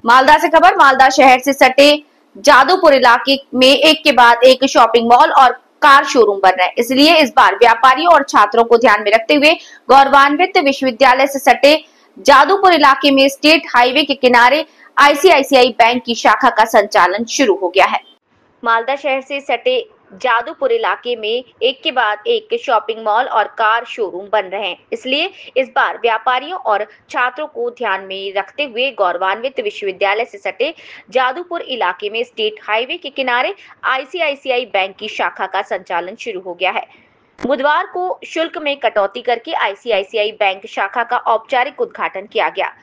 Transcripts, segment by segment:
मालदा से खबर। मालदा शहर से सटे जादूपुर इलाके में एक के बाद एक शॉपिंग मॉल और कार शोरूम बन रहे हैं। इसलिए इस बार व्यापारियों और छात्रों को ध्यान में रखते हुए गौरवान्वित विश्वविद्यालय से सटे जादूपुर इलाके में स्टेट हाईवे के किनारे आईसीआईसीआई बैंक की शाखा का संचालन शुरू हो गया है। मालदा शहर से सटे जादूपुर इलाके में एक के बाद एक शॉपिंग मॉल और कार शोरूम बन रहे हैं। इसलिए इस बार व्यापारियों और छात्रों को ध्यान में रखते हुए गौरवान्वित विश्वविद्यालय से सटे जादूपुर इलाके में स्टेट हाईवे के किनारे आईसीआईसीआई बैंक की शाखा का संचालन शुरू हो गया है। बुधवार को शुल्क में कटौती करके आईसीआईसीआई बैंक शाखा का औपचारिक उद्घाटन किया गया।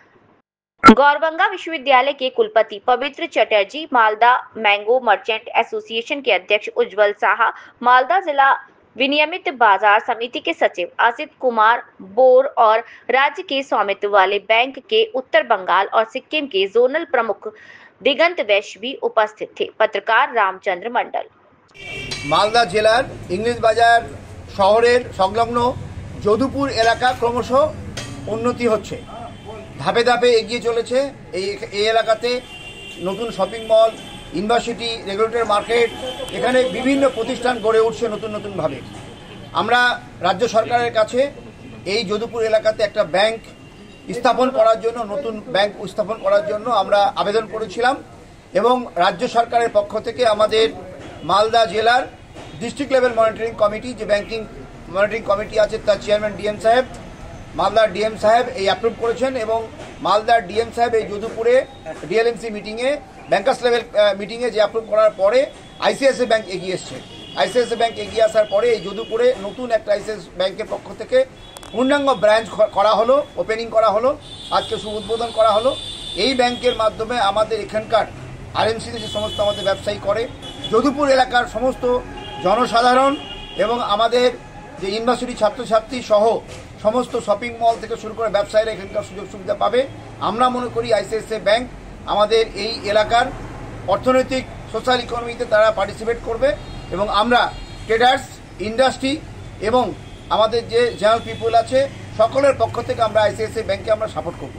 गौरवंगा विश्वविद्यालय के कुलपति पवित्र Chatterjee, Malda mango merchant association के अध्यक्ष उज्जवल साहा, मालदा जिला विनियमित बाजार समिति के सचिव असित कुमार बोर और राज्य के स्वामित्व वाले बैंक के उत्तर बंगाल और सिक्किम के जोनल प्रमुख दिगंत वैश्य भी उपस्थित थे। पत्रकार रामचंद्र मंडल। मालदा जिलार इंग्लिश बाजार शहरेर संलग्न যদুপুর এলাকা ক্রমশ উন্নতি হচ্ছে, ধাপে ধাপে এগিয়ে চলেছে। এই এলাকাতে নতুন shopping mall, university, regulator market, এখানে বিভিন্ন প্রতিষ্ঠান গড়ে উঠছে নতুনভাবে। আমরা রাজ্য সরকারের কাছে এই যদুপুর এলাকাতে একটা ব্যাংক স্থাপন করার জন্য, নতুন ব্যাংক স্থাপন করার জন্য আমরা আবেদন করেছিলাম এবং রাজ্য সরকারের পক্ষ থেকে আমাদের মালদা জেলার ডিস্ট্রিক্ট লেভেল মনিটরিং কমিটি, যে ব্যাংকিং মনিটরিং কমিটি আছে, তার চেয়ারম্যান ডিএম সাহেব, মালদার ডিএম সাহেব এই অ্যাপ্রুভ করেছেন এবং মালদার ডিএম সাহেব এই যদুপুরে ডিএলএমসি মিটিংয়ে, ব্যাংকার্স লেভেল মিটিংয়ে যে অ্যাপ্রুভ করার পরে আইসিআইসিআই ব্যাংক এগিয়ে এসছে। আইসিআইসিআই ব্যাংক এগিয়ে আসার পরে এই যদুপুরে নতুন একটা আইসিআইসিআই ব্যাংকের পক্ষ থেকে পূর্ণাঙ্গ ব্রাঞ্চ করা হলো, ওপেনিং করা হলো, আজকে শুভ উদ্বোধন করা হলো। এই ব্যাংকের মাধ্যমে আমাদের এখানকার আরএমসিতে যে সমস্ত আমাদের ব্যবসায়ী করে, যদুপুর এলাকার সমস্ত জনসাধারণ এবং আমাদের যে ইউনিভার্সিটি ছাত্রছাত্রী সহ সমস্ত শপিং মল থেকে শুরু করে ব্যবসায়ীরা এখানকার সুযোগ সুবিধা পাবে। আমরা মনে করি আইসিআইসিআই ব্যাংক আমাদের এই এলাকার অর্থনৈতিক সোশ্যাল ইকোনমিতে তারা পার্টিসিপেট করবে এবং আমরা ট্রেডার্স, ইন্ডাস্ট্রি এবং আমাদের যে জেনারেল পিপল আছে সকলের পক্ষ থেকে আমরা আইসিআইসিআই ব্যাংকে আমরা সাপোর্ট করব।